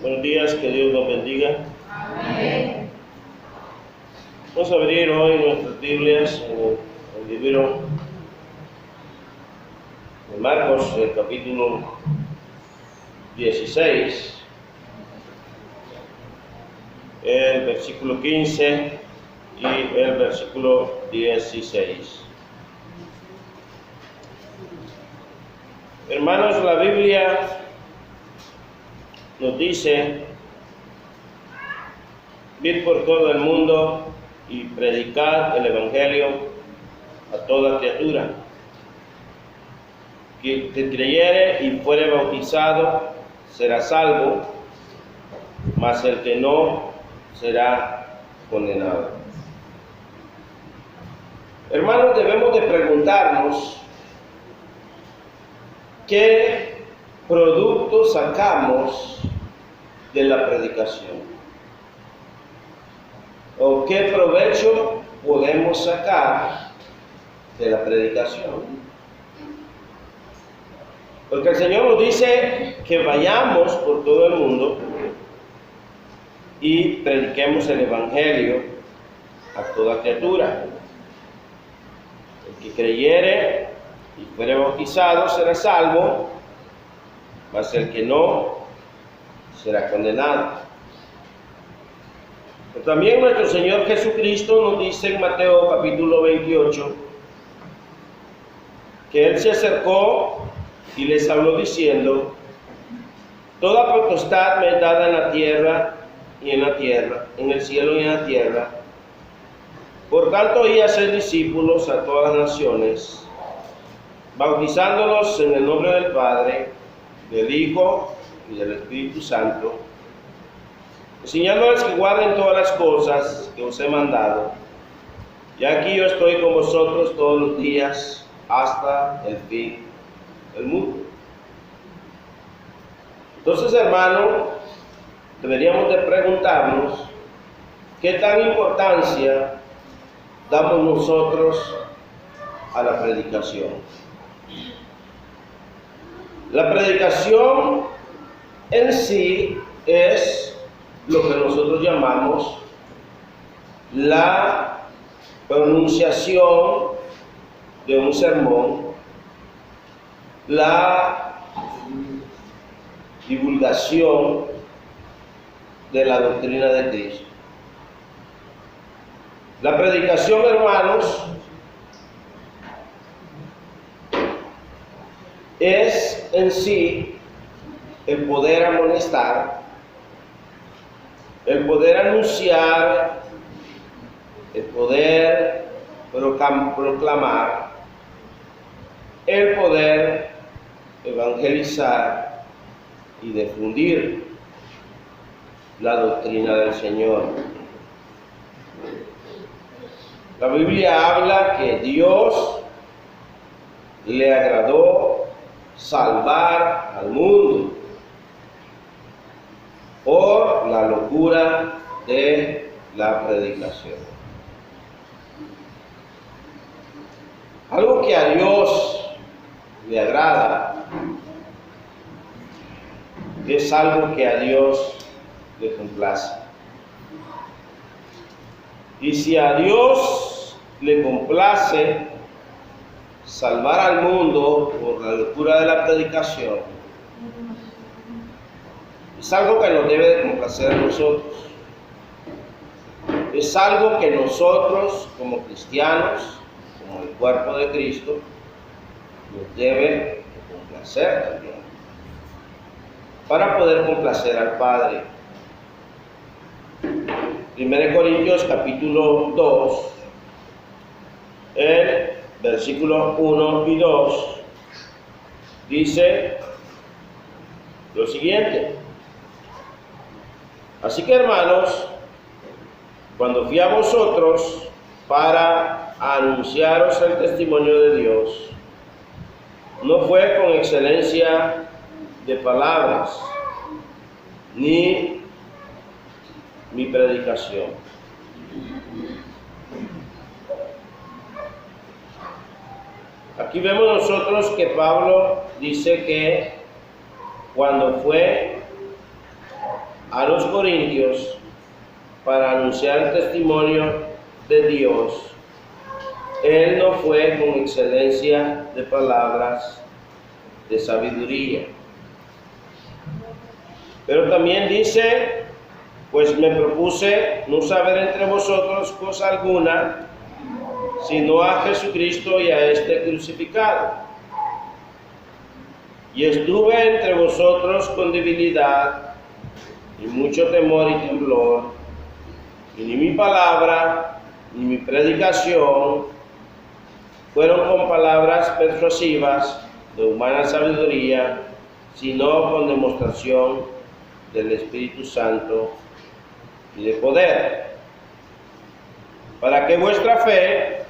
Buenos días, que Dios nos bendiga. Amén. Vamos a abrir hoy nuestras Biblias en el libro de Marcos, el capítulo 16, el versículo 15 y el versículo 16. Hermanos, la Biblia nos dice: id por todo el mundo y predicad el Evangelio a toda criatura. Que creyere y fuere bautizado será salvo, mas el que no será condenado. Hermanos, debemos de preguntarnos qué producto sacamos de la predicación, o qué provecho podemos sacar de la predicación. Porque el Señor nos dice que vayamos por todo el mundo y prediquemos el Evangelio a toda criatura. El que creyere y fuere bautizado será salvo, mas el que no será condenado. Pero también nuestro Señor Jesucristo nos dice en Mateo capítulo 28 que Él se acercó y les habló diciendo: toda potestad me es dada en la tierra y en la tierra, en el cielo y en la tierra. Por tanto, id a ser discípulos a todas las naciones, bautizándolos en el nombre del Padre, del Hijo y del Espíritu Santo, enseñándoles que guarden todas las cosas que os he mandado. Y aquí yo estoy con vosotros todos los días hasta el fin del mundo. Entonces, hermano, deberíamos de preguntarnos qué tan importancia damos nosotros a la predicación. La predicación en sí es lo que nosotros llamamos la pronunciación de un sermón, la divulgación de la doctrina de Cristo. La predicación, hermanos, es en sí el poder amonestar, el poder anunciar, el poder proclamar, el poder evangelizar y difundir la doctrina del Señor. La Biblia habla que Dios le agradó salvar al mundo por la locura de la predicación. Algo que a Dios le agrada es algo que a Dios le complace. Y si a Dios le complace salvar al mundo por la locura de la predicación, es algo que nos debe de complacer a nosotros. Es algo que nosotros, como cristianos, como el cuerpo de Cristo, nos debe de complacer también, para poder complacer al Padre. 1 Corintios capítulo 2, el versículo 1 y 2, dice lo siguiente: así que, hermanos, cuando fui a vosotros para anunciaros el testimonio de Dios, no fue con excelencia de palabras, ni mi predicación. Aquí vemos nosotros que Pablo dice que cuando fue a los corintios para anunciar el testimonio de Dios, él no fue con excelencia de palabras de sabiduría. Pero también dice, pues me propuse no saber entre vosotros cosa alguna, sino a Jesucristo y a este crucificado. Y estuve entre vosotros con debilidad y mucho temor y temblor, y ni mi palabra ni mi predicación fueron con palabras persuasivas de humana sabiduría, sino con demostración del Espíritu Santo y de poder, para que vuestra fe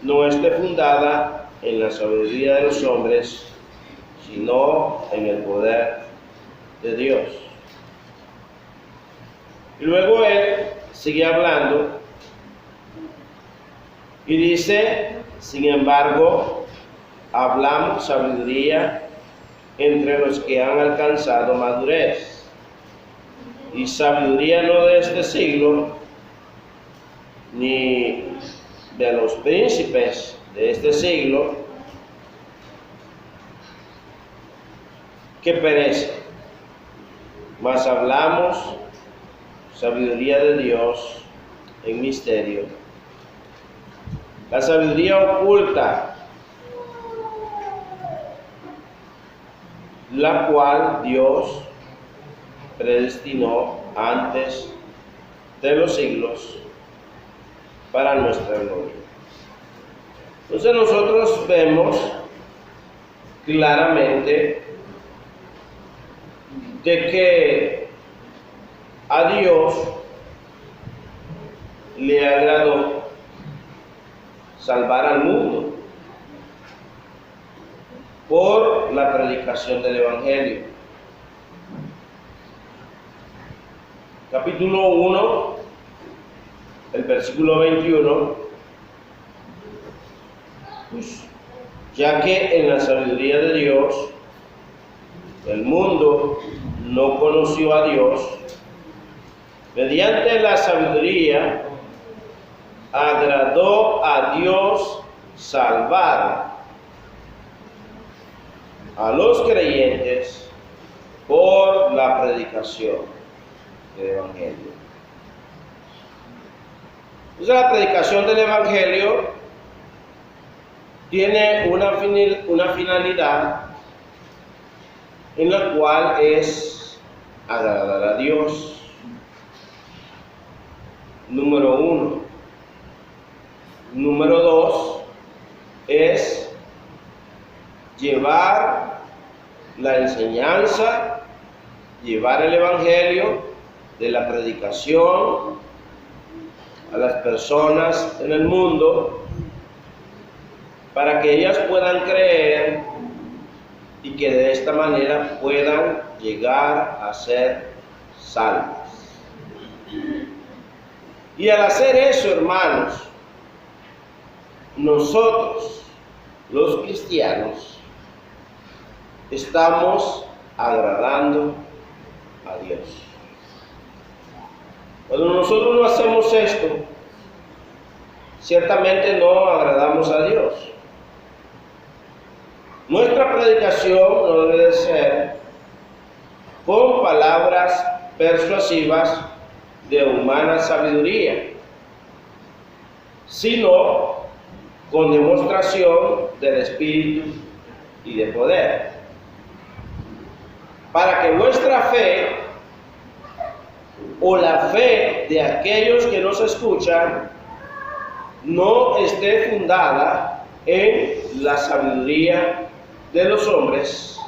no esté fundada en la sabiduría de los hombres, sino en el poder de Dios. Y luego él sigue hablando y dice, sin embargo, hablamos sabiduría entre los que han alcanzado madurez, y sabiduría no de este siglo, ni de los príncipes de este siglo, que perece, mas hablamos sabiduría de Dios en misterio, la sabiduría oculta, la cual Dios predestinó antes de los siglos para nuestra gloria. Entonces nosotros vemos claramente de que a Dios le agradó salvar al mundo por la predicación del Evangelio. Capítulo 1, el versículo 21, pues, ya que en la sabiduría de Dios el mundo no conoció a Dios, mediante la sabiduría agradó a Dios salvar a los creyentes por la predicación del Evangelio. Entonces la predicación del Evangelio tiene una finalidad en la cual es agradar a Dios. Número 1. Número 2 es llevar la enseñanza, llevar el Evangelio de la predicación a las personas en el mundo para que ellas puedan creer y que de esta manera puedan llegar a ser salvas. Y al hacer eso, hermanos, nosotros, los cristianos, estamos agradando a Dios. Cuando nosotros no hacemos esto, ciertamente no agradamos a Dios. Nuestra predicación no debe de ser con palabras persuasivas de humana sabiduría, sino con demostración del Espíritu y de poder, para que vuestra fe o la fe de aquellos que nos escuchan no esté fundada en la sabiduría de los hombres,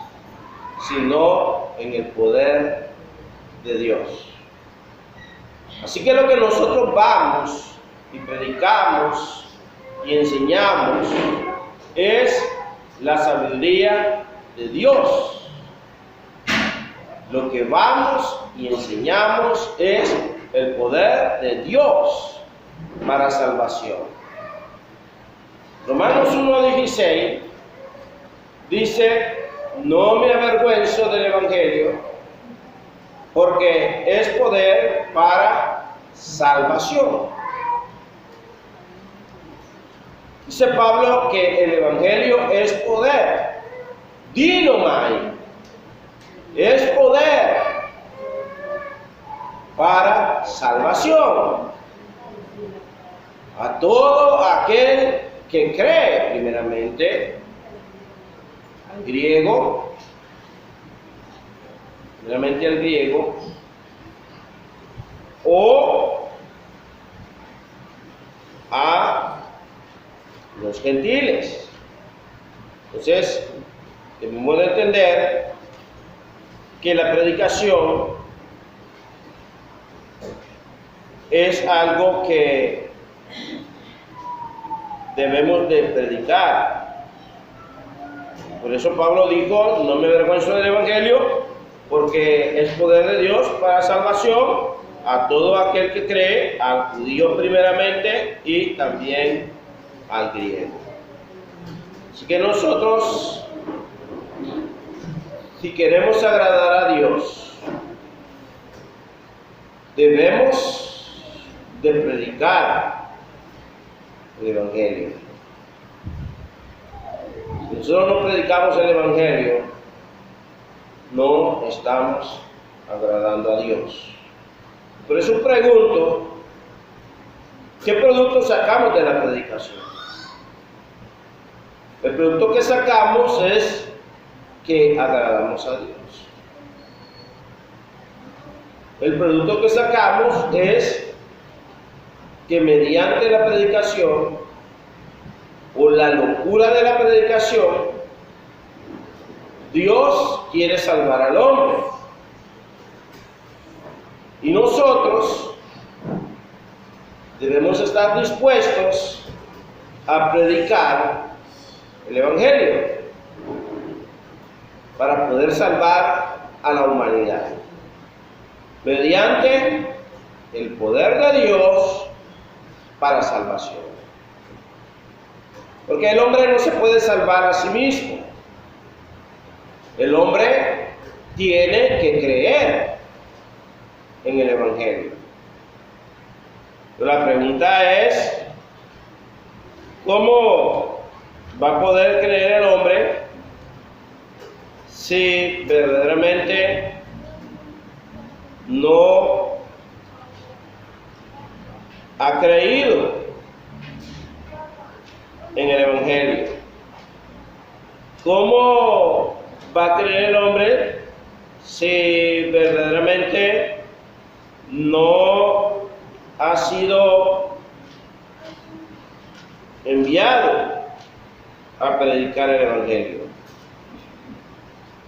sino en el poder de Dios. Así que lo que nosotros vamos y predicamos y enseñamos es la sabiduría de Dios. Lo que vamos y enseñamos es el poder de Dios para salvación. Romanos 1:16 dice: no me avergüenzo del Evangelio, porque es poder para salvación. Dice Pablo que el Evangelio es poder, dinomai, es poder para salvación a todo aquel que cree, primeramente al griego, o a los gentiles. Entonces, debemos de entender que la predicación es algo que debemos de predicar. Por eso Pablo dijo, no me avergüenzo del Evangelio, porque es poder de Dios para salvación a todo aquel que cree, al judío primeramente y también al griego. Así que nosotros, si queremos agradar a Dios, debemos de predicar el Evangelio. Si nosotros no predicamos el Evangelio, no estamos agradando a Dios. Por eso pregunto, ¿qué producto sacamos de la predicación? El producto que sacamos es que agradamos a Dios. El producto que sacamos es que mediante la predicación o la locura de la predicación, Dios quiere salvar al hombre. Y nosotros debemos estar dispuestos a predicar el Evangelio para poder salvar a la humanidad mediante el poder de Dios para salvación. Porque el hombre no se puede salvar a sí mismo. El hombre tiene que creer en el Evangelio. Pero la pregunta es, ¿cómo va a poder creer el hombre si verdaderamente no ha creído en el Evangelio? ¿Cómo va a creer el hombre si verdaderamente no ha sido enviado a predicar el Evangelio?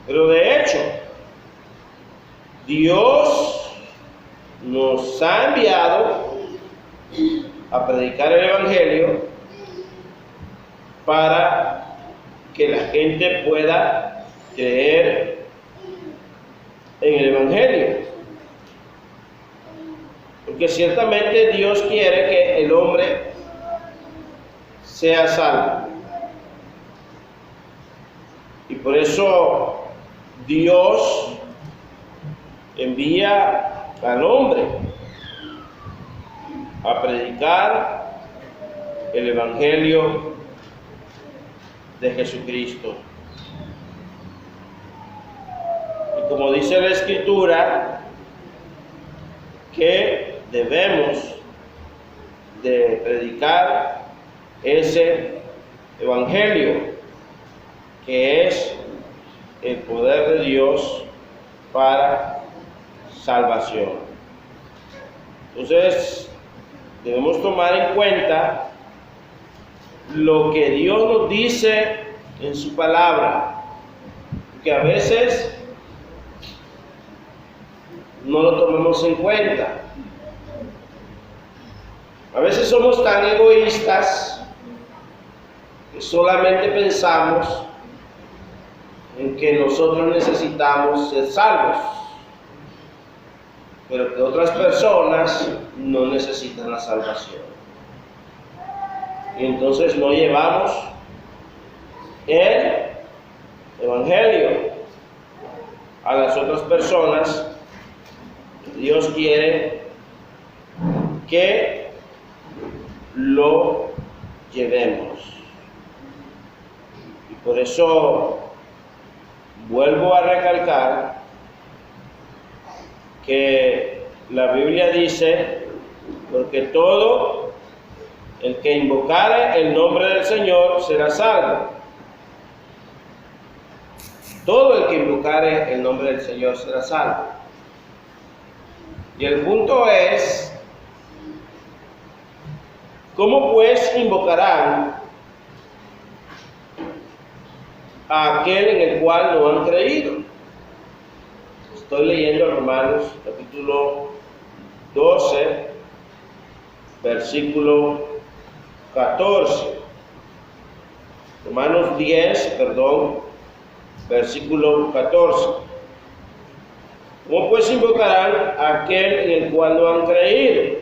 Pero de hecho, Dios nos ha enviado a predicar el Evangelio para que la gente pueda creer en el Evangelio. Porque ciertamente Dios quiere que el hombre sea salvo. Y por eso Dios envía al hombre a predicar el Evangelio de Jesucristo. Y como dice la Escritura, que debemos de predicar ese Evangelio, que es el poder de Dios para salvación. Entonces, debemos tomar en cuenta lo que Dios nos dice en su palabra, que a veces no lo tomemos en cuenta. A veces somos tan egoístas que solamente pensamos en que nosotros necesitamos ser salvos, pero que otras personas no necesitan la salvación. Y entonces no llevamos el Evangelio a las otras personas Dios quiere que lo llevemos. Y por eso vuelvo a recalcar que la Biblia dice, porque todo el que invocare el nombre del Señor será salvo. Todo el que invocare el nombre del Señor será salvo. Y el punto es, ¿cómo pues invocarán a aquel en el cual no han creído? Estoy leyendo Romanos capítulo 12, versículo 14. Romanos 10, versículo 14. ¿Cómo pues invocarán a aquel en el cual no han creído?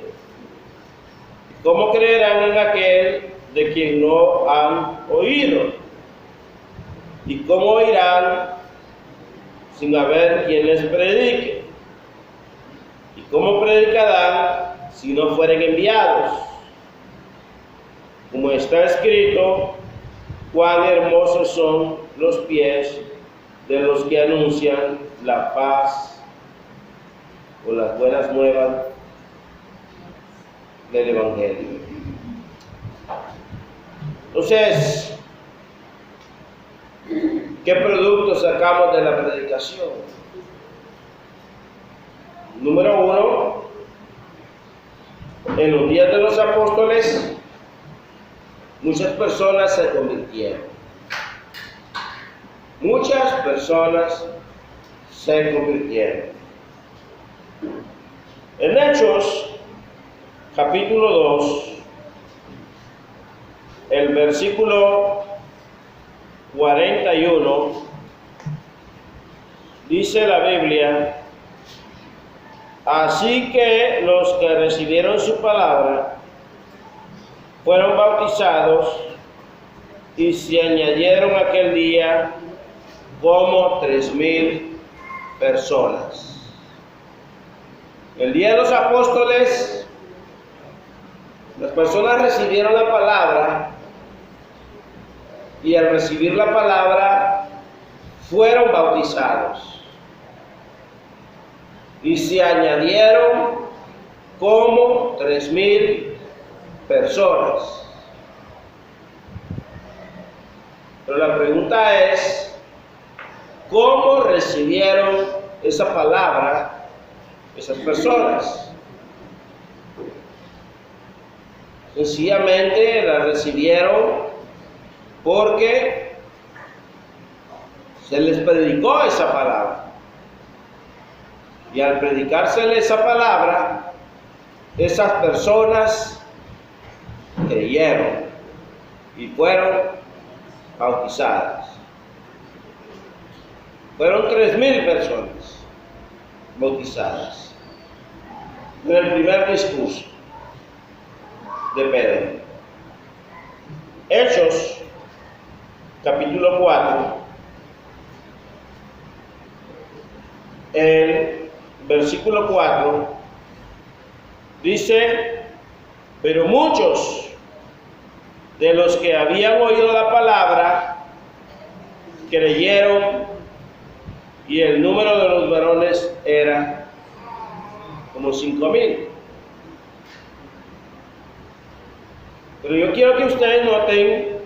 ¿Cómo creerán en aquel de quien no han oído? ¿Y cómo oirán sin haber quien les predique? ¿Y cómo predicarán si no fueren enviados? Como está escrito, cuán hermosos son los pies de los que anuncian la paz o las buenas nuevas del Evangelio. Entonces, ¿qué producto sacamos de la predicación? Número uno, en los días de los apóstoles, muchas personas se convirtieron. Muchas personas se convirtieron. En Hechos, capítulo 2, el versículo 41, dice la Biblia, así que los que recibieron su palabra fueron bautizados y se añadieron aquel día como 3,000 personas. El día de los apóstoles, las personas recibieron la palabra y al recibir la palabra fueron bautizados y se añadieron como 3,000 personas. Pero la pregunta es, ¿cómo recibieron esa palabra esas personas? Sencillamente la recibieron porque se les predicó esa palabra. Y al predicársele esa palabra, esas personas creyeron y fueron bautizadas. Fueron 3,000 personas bautizadas en el primer discurso de Pedro. Hechos, capítulo 4, el versículo 4, dice, pero muchos de los que habían oído la palabra creyeron, y el número de los varones era como 5,000. Pero yo quiero que ustedes noten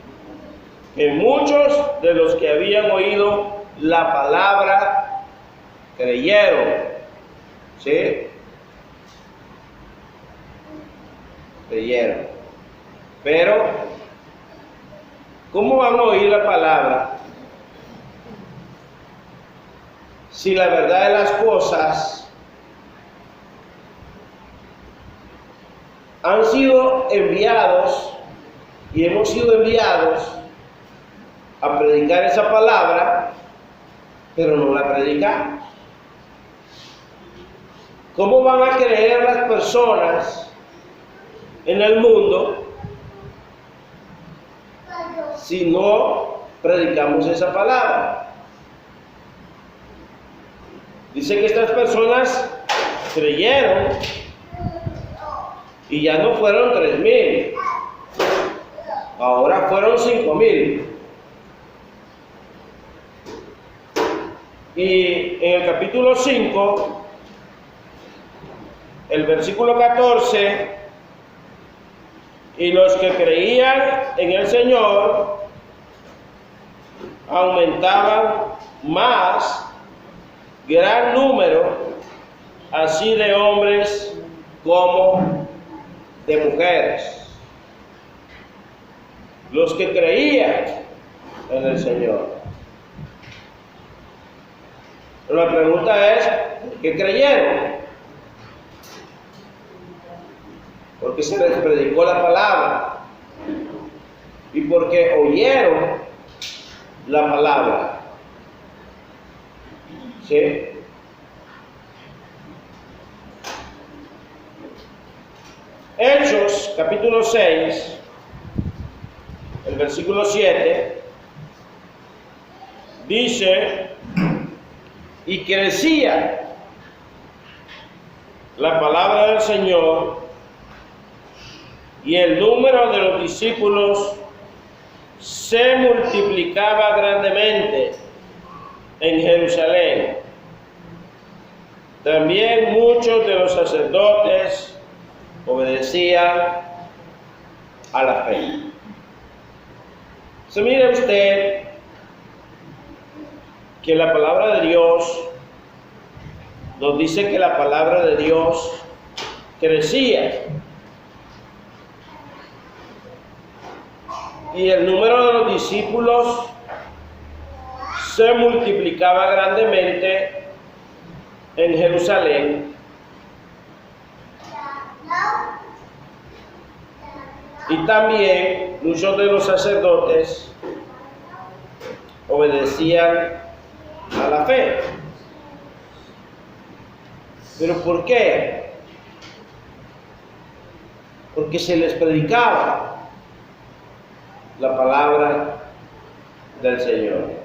que muchos de los que habían oído la palabra creyeron. ¿Sí? Creyeron. Pero, ¿cómo van a oír la palabra si la verdad de las cosas han sido enviados y hemos sido enviados a predicar esa palabra, pero no la predicamos? ¿Cómo van a creer las personas en el mundo si no predicamos esa palabra? Dice que estas personas creyeron y ya no fueron 3,000, ahora fueron 5,000. Y en el capítulo 5, el versículo 14, y los que creían en el Señor aumentaban más, gran número, así de hombres como de mujeres. Los que creían en el Señor. La pregunta es, ¿por qué creyeron? Porque se les predicó la palabra y porque oyeron la palabra. ¿Sí? Hechos, capítulo 6, el versículo 7, dice, y crecía la palabra del Señor y el número de los discípulos se multiplicaba grandemente en Jerusalén. También muchos de los sacerdotes obedecían a la fe. Se mire usted que la palabra de Dios nos dice que la palabra de Dios crecía. Y el número de los discípulos se multiplicaba grandemente en Jerusalén. Y también muchos de los sacerdotes obedecían a la fe. ¿Pero por qué? Porque se les predicaba la palabra del Señor.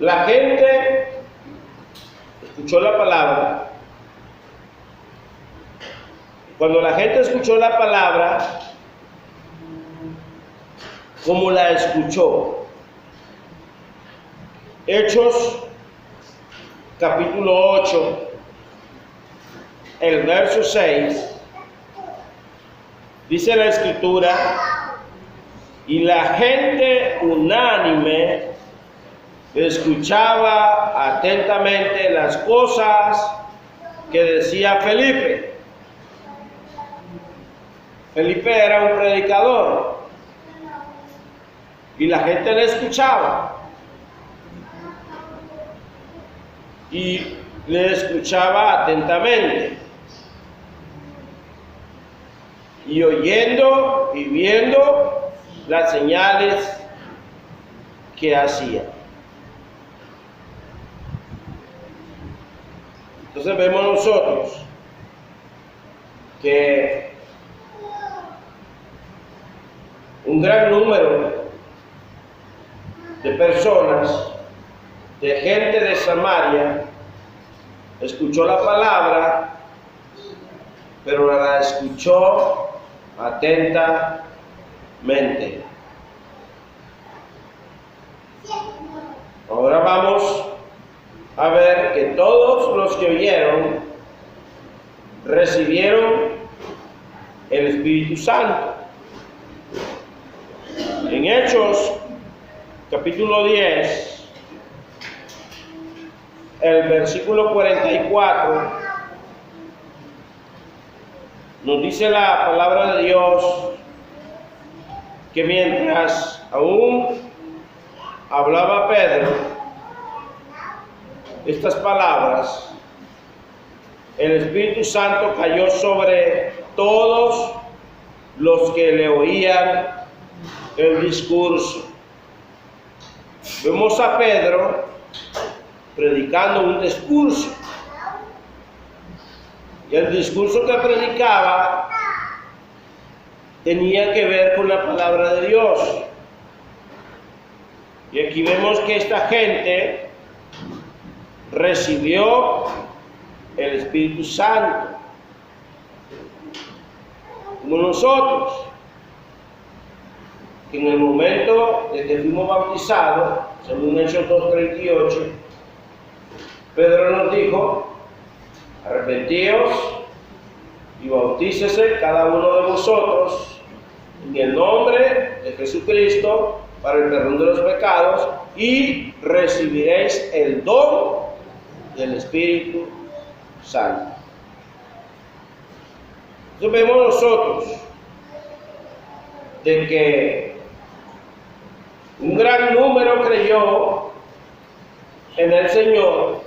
La gente escuchó la palabra. Cuando la gente escuchó la palabra, ¿cómo la escuchó? Hechos, capítulo 8, el verso 6, dice la Escritura, y la gente unánime escuchaba atentamente las cosas que decía Felipe. Felipe era un predicador y la gente le escuchaba y le escuchaba atentamente y oyendo y viendo las señales que hacía. Entonces vemos nosotros que un gran número de personas, de gente de Samaria, escuchó la palabra, pero la escuchó atentamente. Ahora vamos a ver que todos los que oyeron recibieron el Espíritu Santo. En Hechos, capítulo 10, el versículo 44, nos dice la palabra de Dios que mientras aún hablaba Pedro estas palabras, el Espíritu Santo cayó sobre todos los que le oían el discurso. Vemos a Pedro predicando un discurso. Y el discurso que predicaba tenía que ver con la palabra de Dios. Y aquí vemos que esta gente recibió el Espíritu Santo, como nosotros, que en el momento de que fuimos bautizados, según Hechos 2:38, Pedro nos dijo: arrepentíos y bautícese cada uno de vosotros en el nombre de Jesucristo para el perdón de los pecados, y recibiréis el don del Espíritu Santo. Entonces vemos nosotros de que un gran número creyó en el Señor,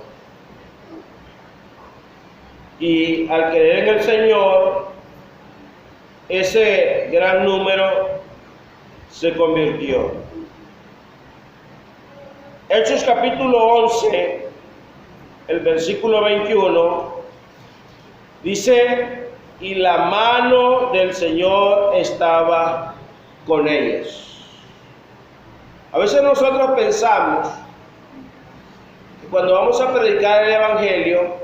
y al creer en el Señor, ese gran número se convirtió. Hechos capítulo 11, el versículo 21, dice: y la mano del Señor estaba con ellos. A veces nosotros pensamos que cuando vamos a predicar el Evangelio,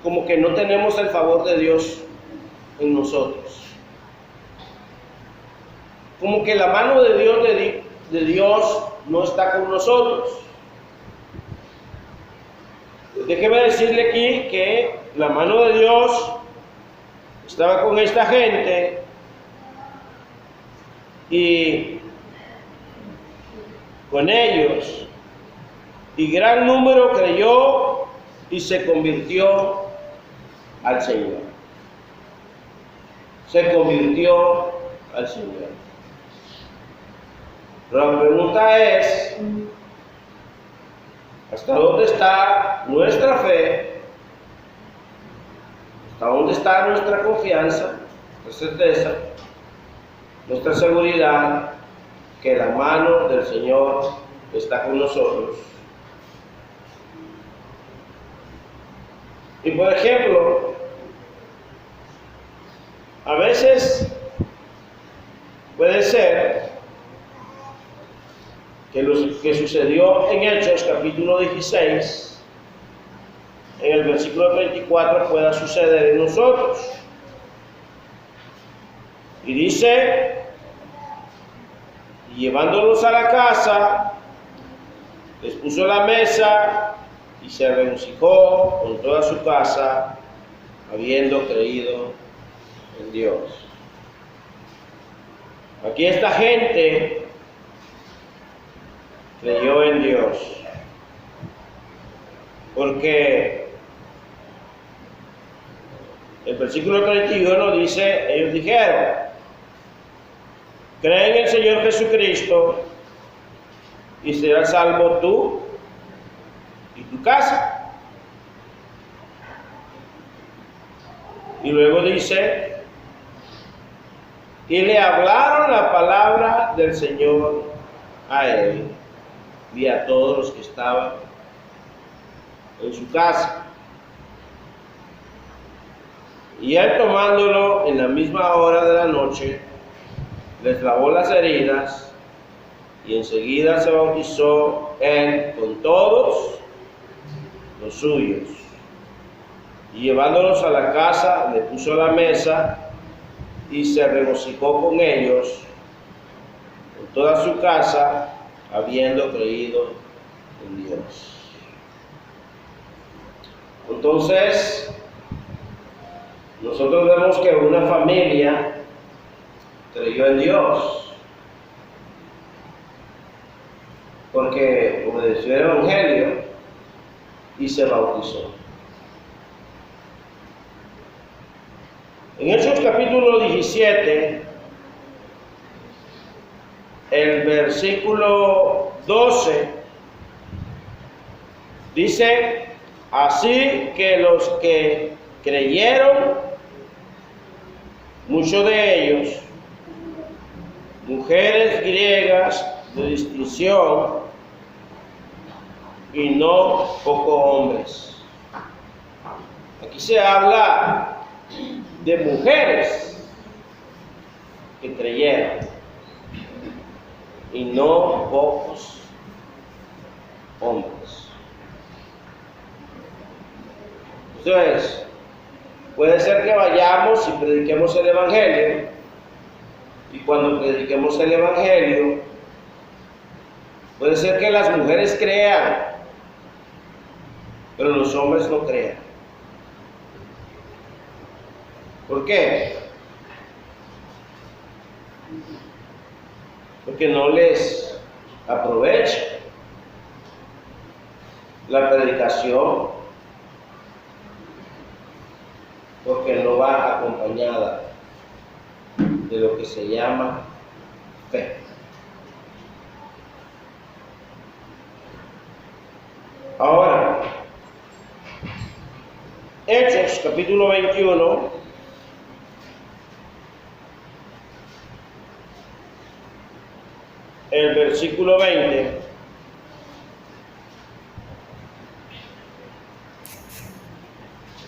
como que no tenemos el favor de Dios en nosotros. Como que la mano de Dios no está con nosotros. Déjeme decirle aquí que la mano de Dios estaba con esta gente, y con ellos, y gran número creyó y se convirtió al Señor. Se convirtió al Señor. Pero la pregunta es: ¿hasta dónde está nuestra fe? ¿Hasta dónde está nuestra confianza, nuestra certeza, nuestra seguridad que la mano del Señor está con nosotros? Y por ejemplo, a veces puede ser que lo que sucedió en Hechos capítulo 16, en el versículo 34, pueda suceder en nosotros. Y dice: y llevándolos a la casa, les puso la mesa y se regocijó con toda su casa, habiendo creído en Dios. Aquí esta gente creyó en Dios, porque el versículo 31 dice: ellos dijeron: cree en el Señor Jesucristo y serás salvo tú y tu casa. Y luego dice: y le hablaron la palabra del Señor a él y a todos los que estaban en su casa. Y él, tomándolo en la misma hora de la noche, les lavó las heridas, y enseguida se bautizó él con todos los suyos. Y llevándolos a la casa, le puso la mesa y se regocijó con ellos en toda su casa, habiendo creído en Dios. Entonces, nosotros vemos que una familia creyó en Dios porque obedeció el Evangelio y se bautizó. En Hechos capítulo 17, el versículo 12, dice: así que los que creyeron, muchos de ellos, mujeres griegas de distinción, y no pocos hombres. Aquí se habla de mujeres que creyeron, y no pocos hombres. Entonces, puede ser que vayamos y prediquemos el Evangelio, y cuando prediquemos el Evangelio, puede ser que las mujeres crean, pero los hombres no crean. ¿Por qué? Porque no les aprovecha la predicación, porque no va acompañada de lo que se llama fe. Ahora, Hechos capítulo 21, el versículo 20,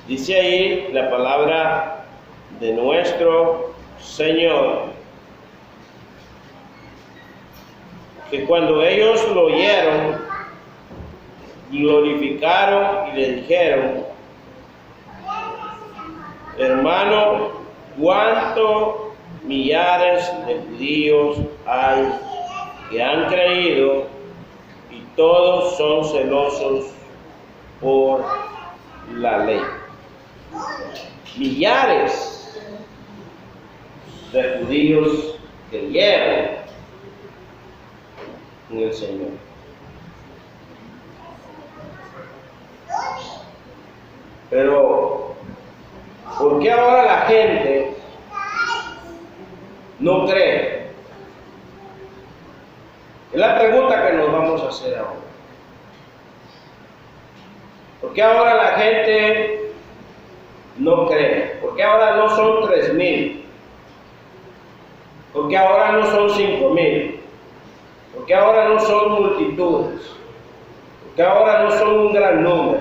dice ahí la palabra de nuestro Señor, que cuando ellos lo oyeron, glorificaron y le dijeron: hermano, cuántos millares de judíos hay que han creído, y todos son celosos por la ley. Millares de judíos creyeron en el Señor. Pero, ¿por qué ahora la gente no cree? Es la pregunta que nos vamos a hacer ahora. ¿Por qué ahora la gente no cree? ¿Por qué ahora no son 3,000? ¿Por qué ahora no son 5,000? ¿Por qué ahora no son multitudes? ¿Por qué ahora no son un gran número?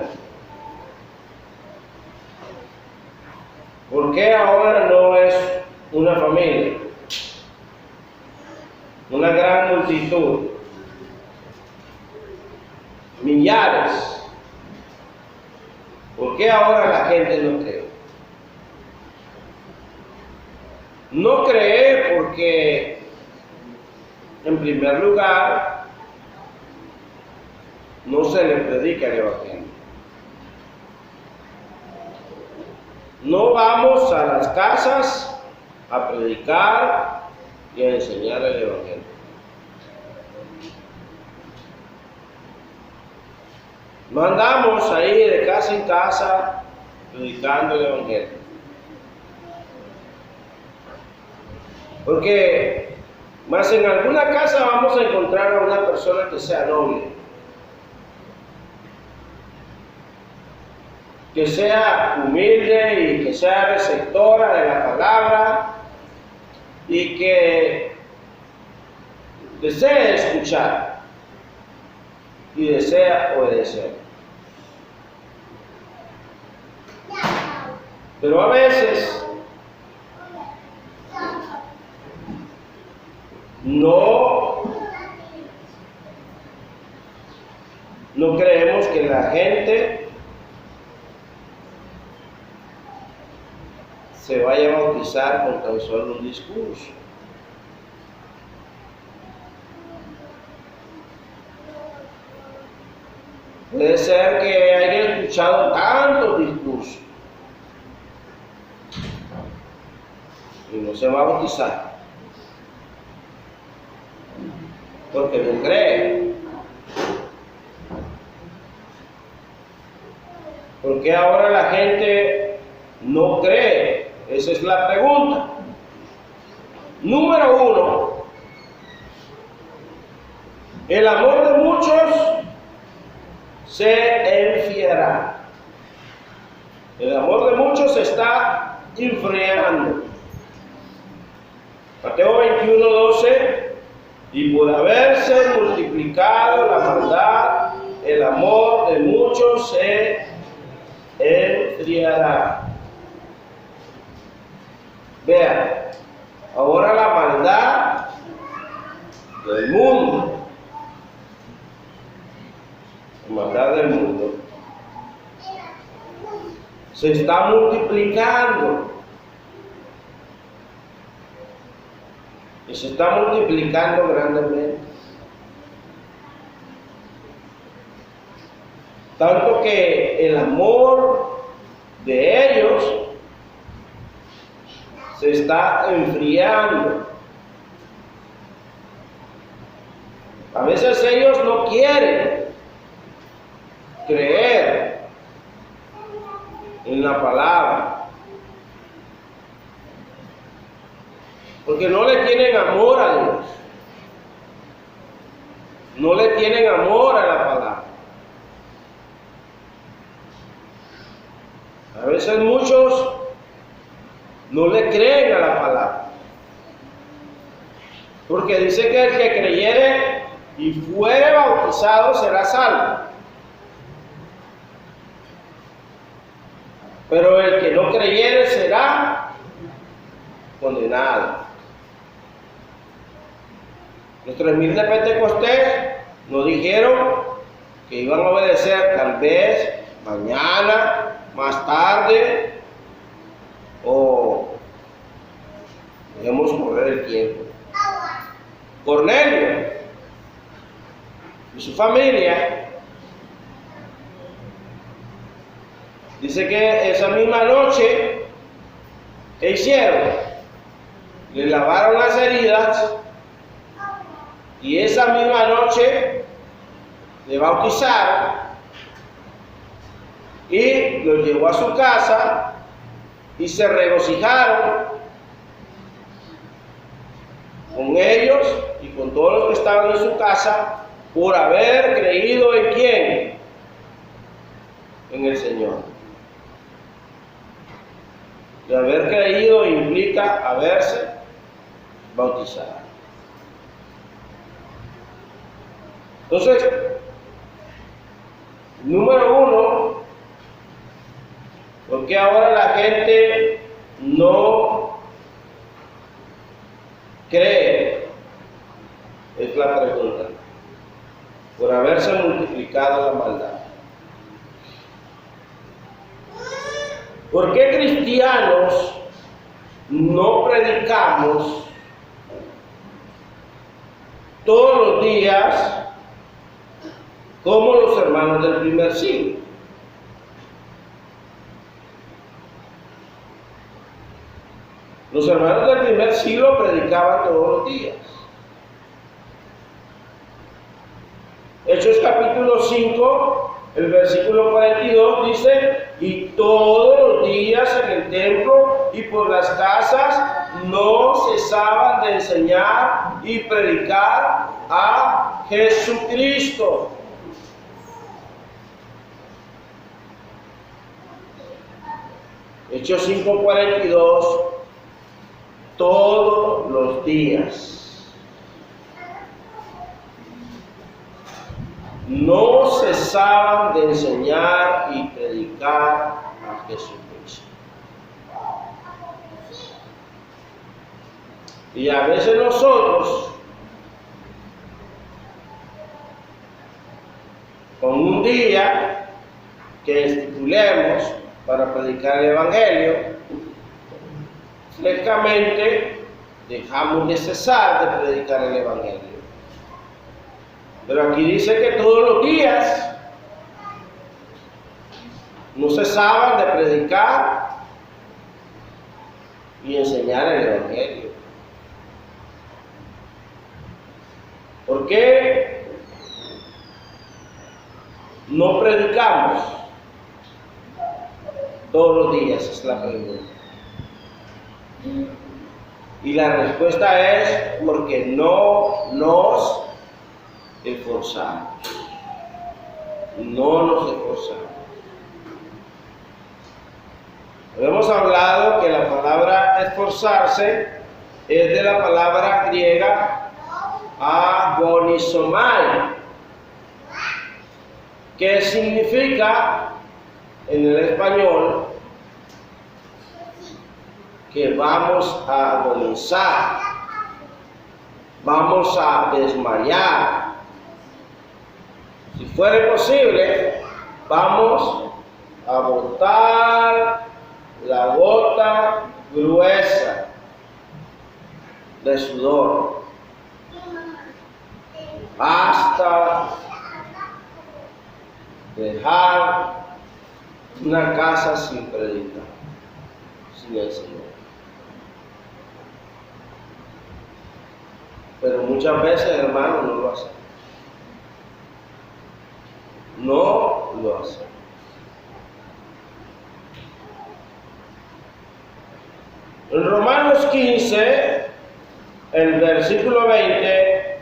¿Por qué ahora no es una familia, una gran multitud, millares? ¿Por qué ahora la gente no cree? No cree porque, en primer lugar, no se le predica el Evangelio. No vamos a las casas a predicar y a enseñar el Evangelio. No andamos ahí de casa en casa predicando el Evangelio. Porque más en alguna casa vamos a encontrar a una persona que sea noble, que sea humilde y que sea receptora de la palabra y que desee escuchar y desea obedecer. Pero a veces no creemos que la gente se vaya a bautizar con tan solo un discurso. Puede ser que hayan escuchado tantos discursos y no se va a bautizar porque no cree. ¿Por qué ahora la gente no cree? Esa es la pregunta. Número 1, el amor de muchos se enfriará. El amor de muchos se está enfriando. Mateo 21:12, y por haberse multiplicado la maldad, el amor de muchos se enfriará. Vean, ahora la maldad del mundo, la maldad del mundo, se está multiplicando. Y se está multiplicando grandemente. Tanto que el amor de ellos se está enfriando. A veces ellos no quieren creer en la palabra, porque no le tienen amor a Dios, no le tienen amor a la palabra. A veces muchos no le creen a la palabra, porque dice que el que creyere y fuere bautizado será salvo, pero el que no creyere será condenado. Los 3000 de Pentecostés nos dijeron que iban a obedecer tal vez mañana, más tarde, o dejemos correr el tiempo. Cornelio y su familia, dice que esa misma noche, ¿qué hicieron? Le lavaron las heridas y esa misma noche le bautizaron y lo llevó a su casa y se regocijaron con ellos y con todos los que estaban en su casa por haber creído en quién, en el Señor. Y haber creído implica haberse bautizado. Entonces, número uno, ¿por qué ahora la gente no cree? Es la pregunta. Por haberse multiplicado la maldad. ¿Por qué cristianos no predicamos todos los días como los hermanos del primer siglo? Los hermanos del primer siglo predicaban todos los días. Hechos capítulo 5, el versículo 42 dice: y todos los días en el templo y por las casas no cesaban de enseñar y predicar a Jesucristo. Hechos 5:42, todos los días. No cesaban de enseñar y predicar a Jesucristo. Y a veces nosotros, con un día que estipulemos para predicar el Evangelio, francamente dejamos de cesar de predicar el Evangelio. Pero aquí dice que todos los días no cesaban de predicar y enseñar el Evangelio. ¿Por qué no predicamos todos los días? Es la pregunta. Y la respuesta es porque no nos esforzamos. No nos esforzamos. Hemos hablado que la palabra esforzarse es de la palabra griega agonisomai, que significa en el español que vamos a agonizar, vamos a desmayar. Si fuera posible, vamos a botar la gota gruesa de sudor hasta dejar una casa sin predicar, sin enseñar. Pero muchas veces, hermanos, no lo hacen. No lo hacen. En Romanos 15, el versículo 20,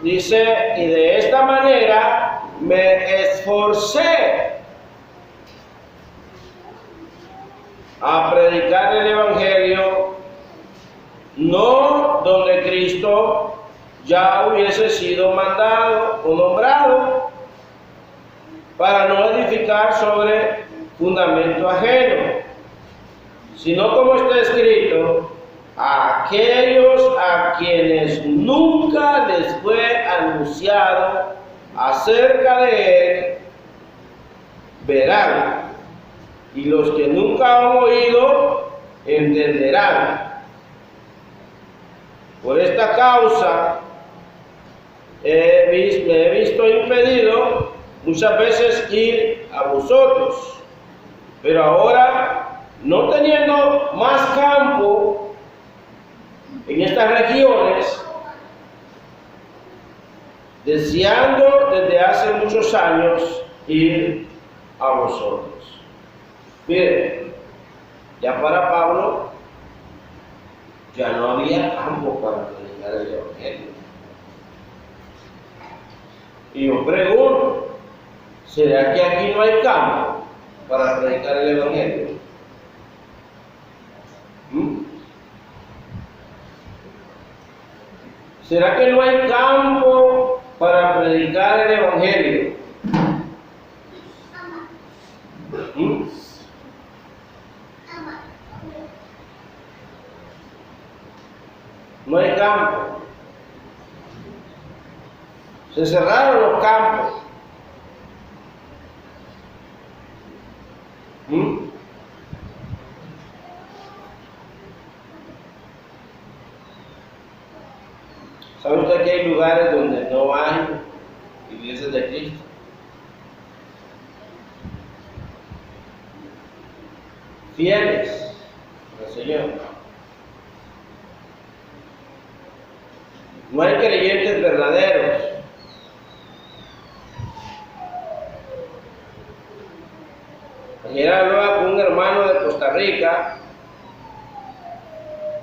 dice, y de esta manera me esforcé a predicar el Evangelio, no donde Cristo ya hubiese sido mandado o nombrado, para no edificar sobre fundamento ajeno, sino como está escrito, a aquellos a quienes nunca les fue anunciado acerca de él, verán, y los que nunca han oído, entenderán. Por esta causa me he visto impedido muchas veces ir a vosotros, pero ahora, no teniendo más campo en estas regiones, deseando desde hace muchos años ir a vosotros. Miren, ya para Pablo ya no había campo para predicar el Evangelio. Y yo pregunto, ¿será que aquí no hay campo para predicar el Evangelio? ¿Será que no hay campo para predicar el Evangelio? No hay campo. Se cerraron los campos. ¿Sabe usted que hay lugares donde no hay iglesias de Cristo? Fieles al Señor. No hay creyentes verdaderos. Ayer hablaba con un hermano de Costa Rica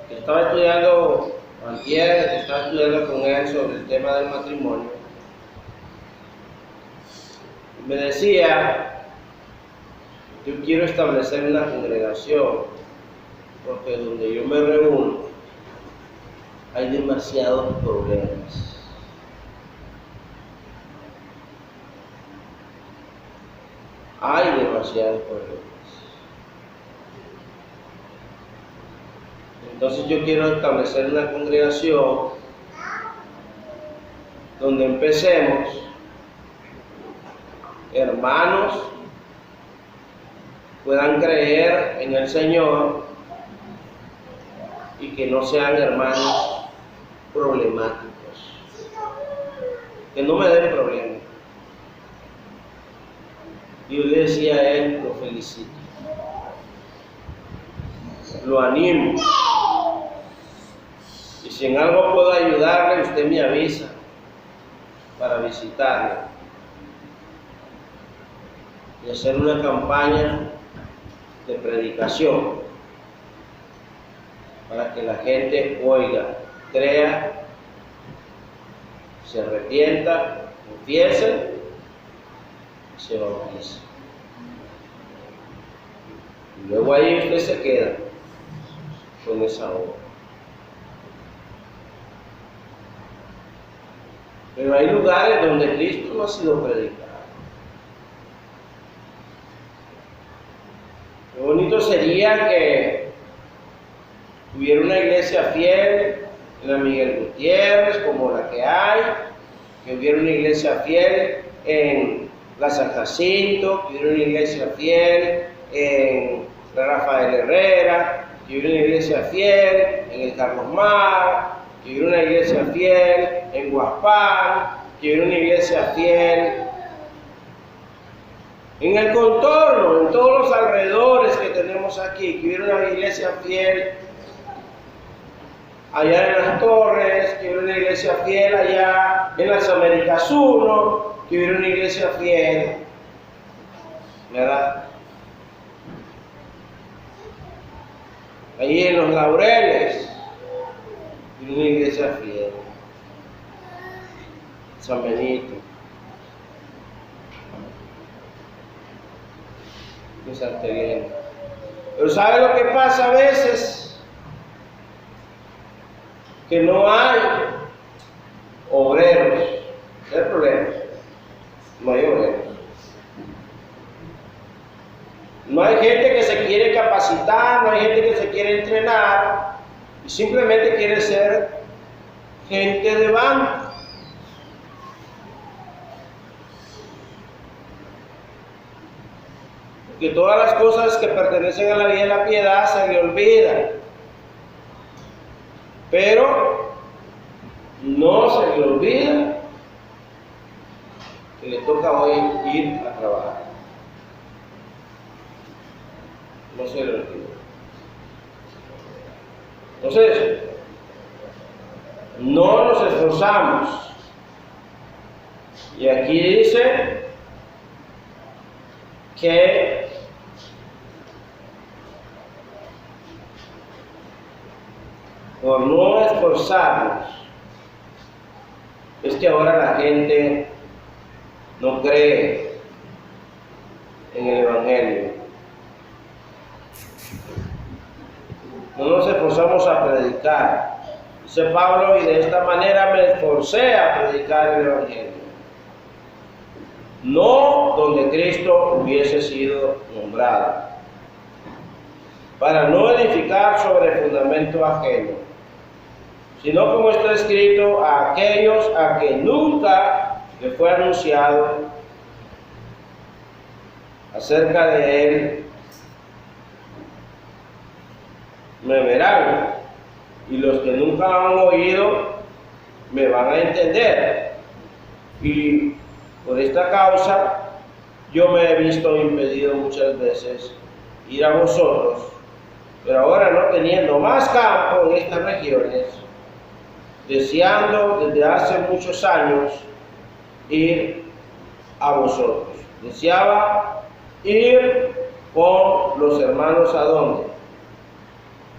que estaba estudiando, estaba estudiando con él sobre el tema del matrimonio. Y me decía, yo quiero establecer una congregación, porque donde yo me reúno hay demasiados problemas. Hay demasiados problemas. Entonces yo quiero establecer una congregación donde empecemos, hermanos puedan creer en el Señor y que no sean hermanos problemáticos, que no me den problemas. Y yo le decía a él, lo felicito, lo animo, y si en algo puedo ayudarle, usted me avisa para visitarle y hacer una campaña de predicación para que la gente oiga, crea, se arrepienta, confiese y se bautice. Y luego ahí usted se queda con esa obra. Pero hay lugares donde Cristo no ha sido predicado. Lo bonito sería que hubiera una iglesia fiel en la Miguel Gutiérrez, como la que hay, que hubiera una iglesia fiel en la San Jacinto, que hubiera una iglesia fiel en la Rafael Herrera, que hubiera una iglesia fiel en el Carlos Mar, que hubiera una iglesia fiel en Guaspán, que hubiera una iglesia fiel en el contorno, en todos los alrededores que tenemos aquí, que hubiera una iglesia fiel allá en las Torres, que hubiera una iglesia fiel allá en las Américas 1, que hubiera una iglesia fiel, ¿verdad? Allí en los Laureles, una iglesia fiel. San Benito. En Santa Elena. Pero ¿sabe lo que pasa a veces? Que no hay obreros. ¿Qué es el problema? No hay obreros. No hay gente que se quiere capacitar, no hay gente que se quiere entrenar y simplemente quiere ser gente de banco. Porque todas las cosas que pertenecen a la vida y la piedad se le olvidan. Pero no se le olvida que le toca hoy ir a trabajar. No se le olvida. Entonces, no nos esforzamos. Y aquí dice que por no esforzarnos, es que ahora la gente no cree en el Evangelio. No nos esforzamos a predicar. Dice Pablo, y de esta manera me esforcé a predicar el Evangelio. No donde Cristo hubiese sido nombrado, para no edificar sobre fundamento ajeno, sino como está escrito, a aquellos a que nunca le fue anunciado acerca de él, me verán, y los que nunca han oído me van a entender. Y por esta causa yo me he visto impedido muchas veces ir a vosotros, pero ahora no teniendo más campo en estas regiones, deseando desde hace muchos años ir a vosotros. Deseaba ir con los hermanos ¿a dónde?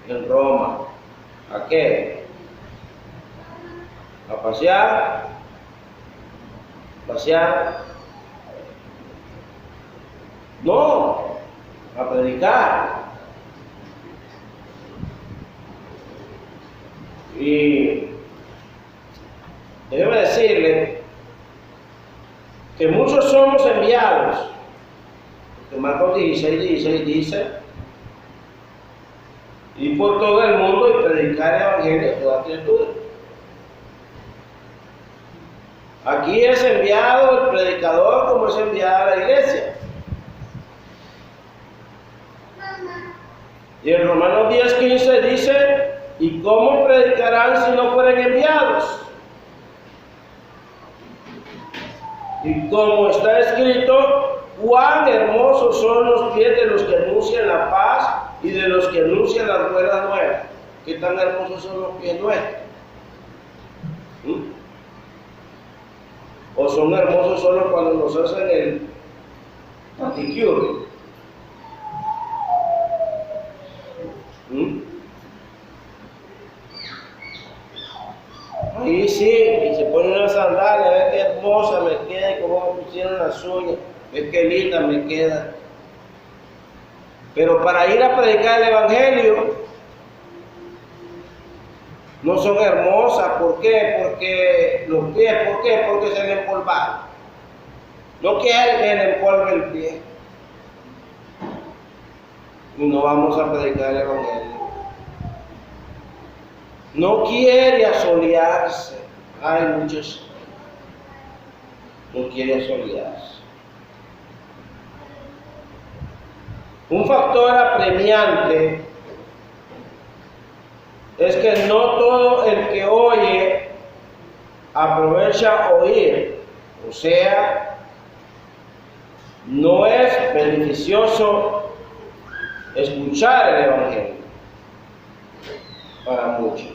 En Roma. ¿A qué? A pasear. Pasear. No, a predicar. Y déjeme decirle que muchos somos enviados, porque Marcos 16 dice, ir por todo el mundo y predicar el evangelio a toda criatura. Aquí es enviado el predicador como es enviada la iglesia. Y en Romanos 10:15 dice, ¿y cómo predicarán si no fueren enviados? Y como está escrito, cuán hermosos son los pies de los que anuncian la paz y de los que anuncian las buenas nuevas. ¿Qué tan hermosos son los pies nuestros? ¿O son hermosos solo cuando nos hacen el manicure? Ahí sí, y se pone una sandalia, ve qué hermosa me queda y cómo me pusieron las uñas, ve qué linda me queda. Pero para ir a predicar el evangelio no son hermosas. ¿Por qué? Porque los pies, ¿por qué? Porque se le empolvaron. No quiere que le empolve el pie. Y no vamos a predicar el evangelio. No quiere asolearse. Hay muchos. No quiere asolearse. Un factor apremiante es que no todo el que oye aprovecha oír, o sea, no es beneficioso escuchar el Evangelio para muchos.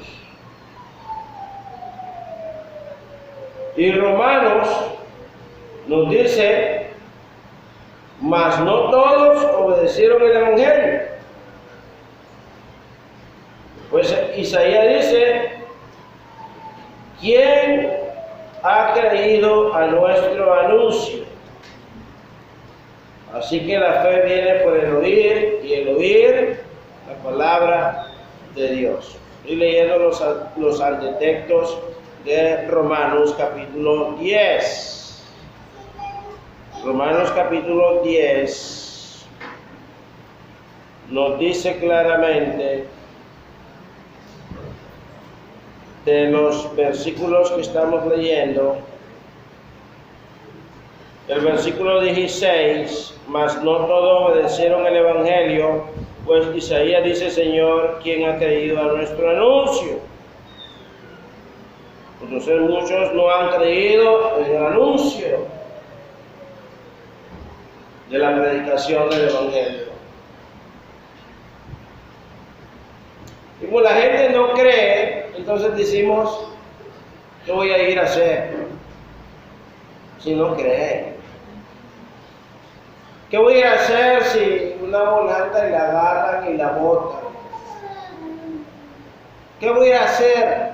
Y Romanos nos dice, mas no todos obedecieron el Evangelio. Pues Isaías dice, ¿quién ha creído a nuestro anuncio? Así que la fe viene por el oír, y el oír la palabra de Dios. Estoy leyendo los antitextos de Romanos capítulo 10. Romanos capítulo 10 nos dice claramente de los versículos que estamos leyendo, el versículo 16, mas no todos obedecieron el Evangelio, pues Isaías dice, Señor, ¿quién ha creído a nuestro anuncio? Entonces muchos no han creído en el anuncio de la predicación del Evangelio. Y como la gente no cree, entonces decimos, ¿qué voy a ir a hacer si no creen? ¿Qué voy a ir a hacer si una volanta y la agarran y la botan? ¿Qué voy a ir a hacer?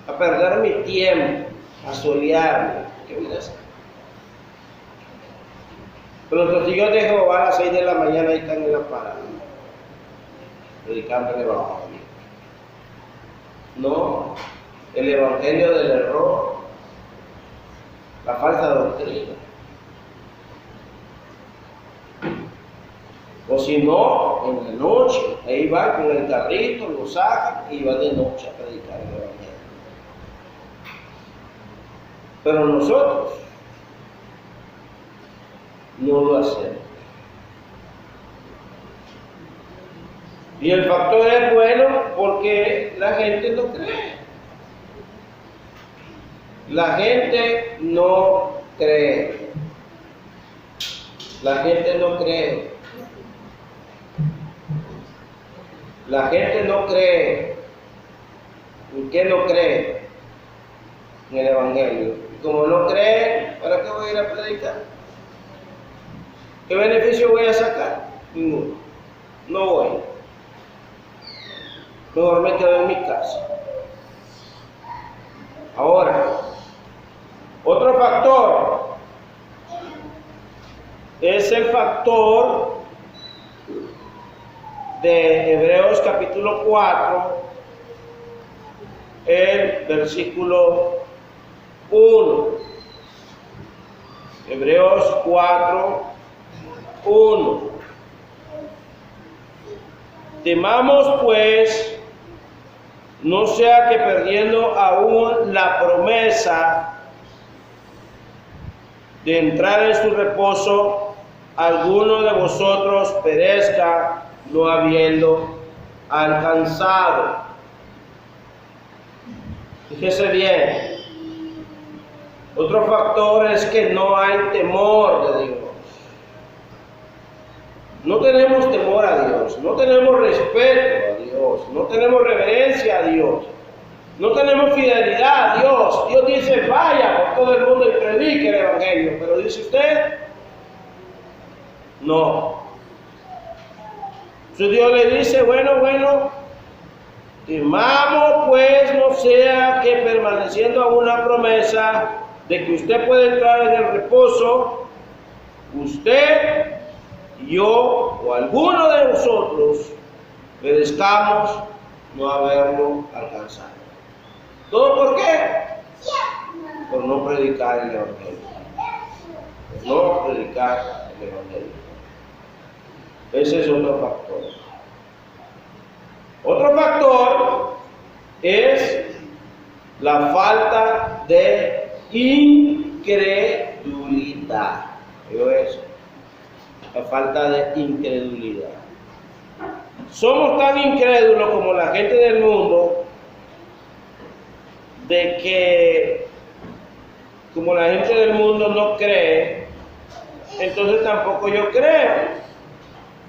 A perder mi tiempo, a solearme. ¿Qué voy a hacer? Pero los testigos de Jehová a las 6 de la mañana están en la parada, predicando el Evangelio. No, el Evangelio del error, la falsa doctrina. O si no, en la noche, ahí va con el carrito, lo sacan y va de noche a predicar el Evangelio. Pero nosotros no lo hacemos. Y el factor es bueno porque la gente no cree. La gente no cree. La gente no cree. La gente no cree. ¿En qué no cree? En el Evangelio. Y como no cree, ¿para qué voy a ir a predicar? ¿Qué beneficio voy a sacar? Ninguno. No voy. Mejor me quedo en mi casa. Ahora, otro factor es el factor de Hebreos capítulo 4, el versículo 1. Hebreos 4, 1. Temamos pues, no sea que perdiendo aún la promesa de entrar en su reposo, alguno de vosotros perezca, no habiendo alcanzado. Fíjese bien, otro factor es que no hay temor de Dios. No tenemos temor a Dios, no tenemos respeto a Dios, no tenemos reverencia a Dios, no tenemos fidelidad a Dios. Dios dice, vaya por todo el mundo y predique el Evangelio, pero dice usted, no. Entonces Dios le dice, bueno, temamos pues no sea que permaneciendo a una promesa de que usted puede entrar en el reposo, usted, yo o alguno de nosotros perezcamos no haberlo alcanzado. ¿Todo por qué? Por no predicar el Evangelio. Por no predicar el Evangelio. Ese es otro factor. Otro factor es la falta de incredulidad. ¿Vio eso? La falta de incredulidad. Somos tan incrédulos como la gente del mundo, de que como la gente del mundo no cree, entonces tampoco yo creo.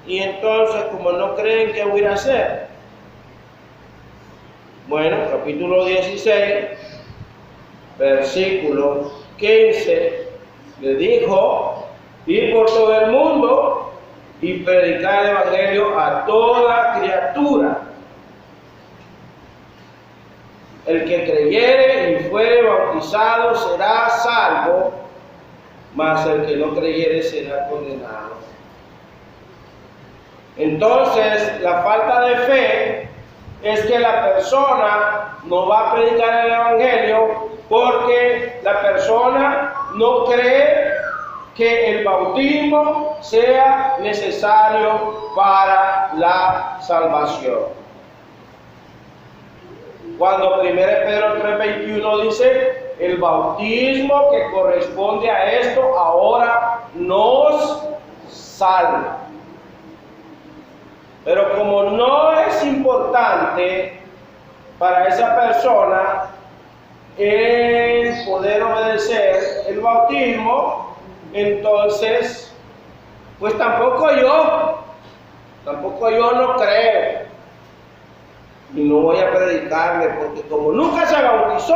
Y entonces, como no creen, ¿qué voy a hacer? Bueno, capítulo 16, versículo 15, le dijo: ir por todo el mundo y predicar el evangelio a toda criatura. El que creyere y fuere bautizado será salvo, mas el que no creyere será condenado. Entonces, la falta de fe es que la persona no va a predicar el evangelio porque la persona no cree que el bautismo sea necesario para la salvación. Cuando 1 Pedro 3:21 dice: el bautismo que corresponde a esto ahora nos salva. Pero como no es importante para esa persona el poder obedecer el bautismo, entonces, pues tampoco yo no creo. Y no voy a predicarle, porque como nunca se bautizó,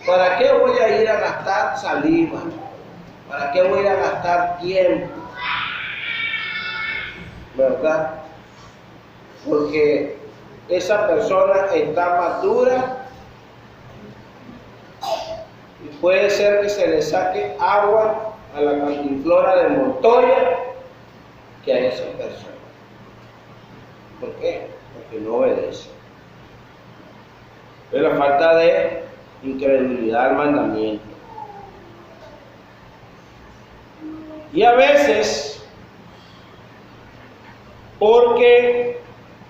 ¿para qué voy a ir a gastar saliva? ¿Para qué voy a ir a gastar tiempo? ¿Verdad? Porque esa persona está madura y puede ser que se le saque agua a la cantinflora de Montoya que a esa persona. ¿Por qué? Porque no obedece. Es la falta de incredulidad al mandamiento. Y a veces, porque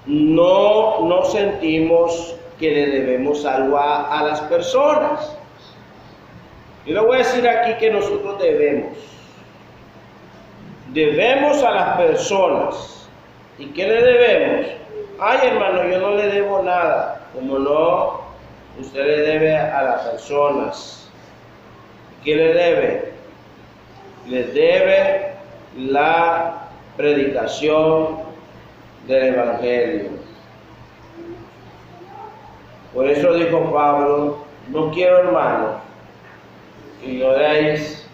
no sentimos que le debemos algo a las personas. Yo le voy a decir aquí que nosotros debemos a las personas. ¿Y qué le debemos? Ay, hermano, yo no le debo nada. Como no, usted le debe a las personas. ¿Qué le debe? Le debe la predicación del evangelio. Por eso dijo Pablo: no quiero, hermano, que ignoréis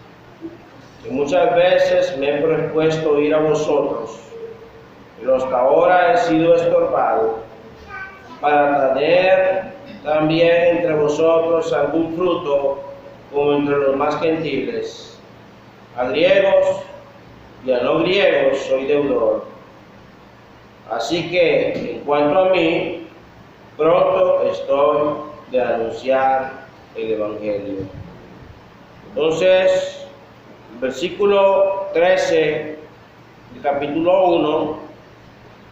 que muchas veces me he propuesto ir a vosotros, pero hasta ahora he sido estorbado, para traer también entre vosotros algún fruto, como entre los más gentiles. A griegos y a no griegos soy deudor. Así que, en cuanto a mí, pronto estoy de anunciar el evangelio. Entonces, el versículo 13 del capítulo 1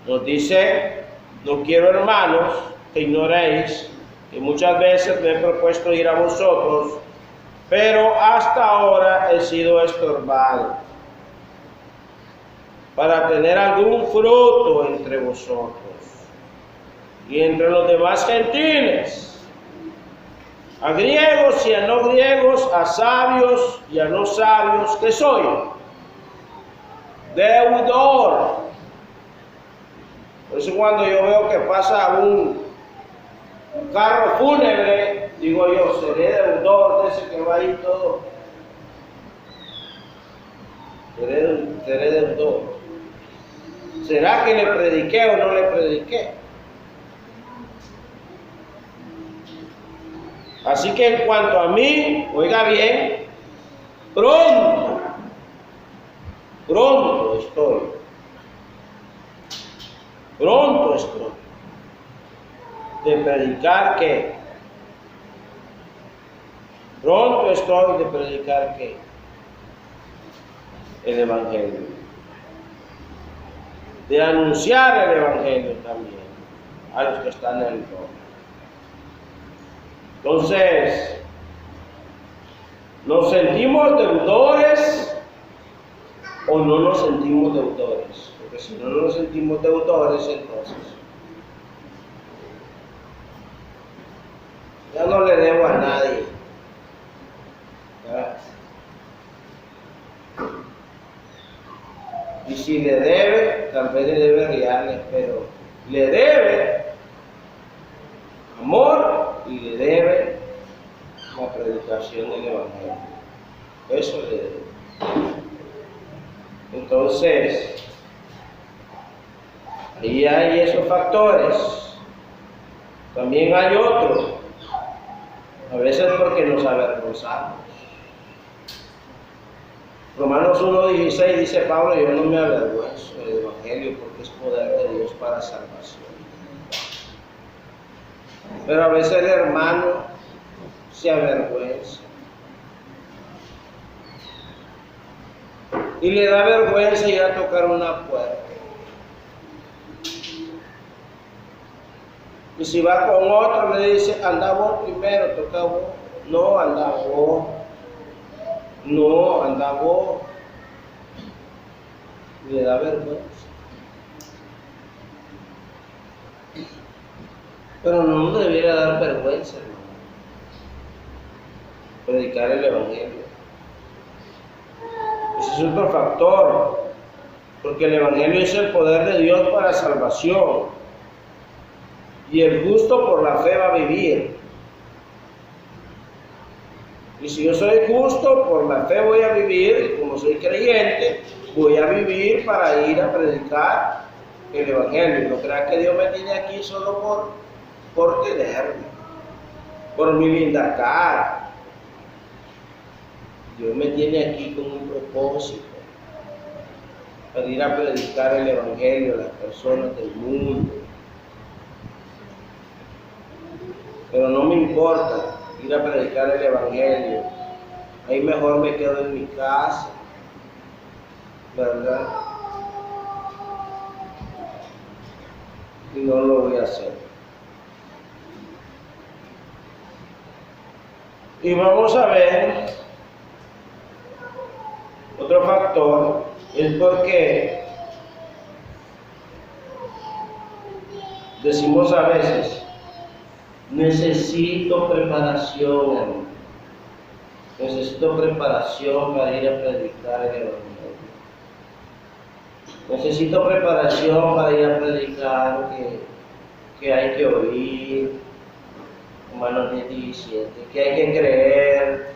nos dice: no quiero, hermanos, que ignoréis que muchas veces me he propuesto ir a vosotros, pero hasta ahora he sido estorbado, para tener algún fruto entre vosotros y entre los demás gentiles, a griegos y a no griegos, a sabios y a no sabios. ¿Qué soy? Deudor. Por eso cuando yo veo que pasa un carro fúnebre, digo yo: seré deudor de ese que va ahí todo. Seré deudor. ¿Será que le prediqué o no le prediqué? Así que en cuanto a mí, oiga bien, pronto estoy de predicar ¿qué? Pronto estoy de predicar ¿qué? El evangelio, de anunciar el evangelio también a los que están en el mundo. Entonces, nos sentimos deudores o no nos sentimos deudores. Porque si no nos sentimos deudores, entonces ya no le debo a nadie. ¿Verdad? Y si le debe, tal vez le debe reales, pero le debe amor y le debe la predicación del Evangelio. Eso le debe. Entonces, ahí hay esos factores. También hay otros. A veces porque nos avergonzamos. Romanos 1:16 dice Pablo: yo no me avergüenzo del Evangelio porque es poder de Dios para salvación. Pero a veces el hermano se avergüenza. Y le da vergüenza ir a tocar una puerta. Y si va con otro, le dice: anda vos primero, toca vos. No, anda vos. No, anda vos. Le da vergüenza. Pero no nos debiera dar vergüenza, hermano, predicar el Evangelio. Ese es otro factor, porque el Evangelio es el poder de Dios para salvación, y el justo por la fe va a vivir. Y si yo soy justo, por la fe voy a vivir, y como soy creyente, voy a vivir para ir a predicar el Evangelio. No creas que Dios me tiene aquí solo por tenerme, por mi linda cara. Dios me tiene aquí con un propósito, para ir a predicar el Evangelio a las personas del mundo. Pero no me importa ir a predicar el Evangelio. Ahí mejor me quedo en mi casa, ¿verdad? Y no lo voy a hacer. Y vamos a ver otro factor, es porque decimos a veces: necesito preparación, hermano. Necesito preparación para ir a predicar el Evangelio. Necesito preparación para ir a predicar que hay que oír, Romanos 10:17, que hay que creer,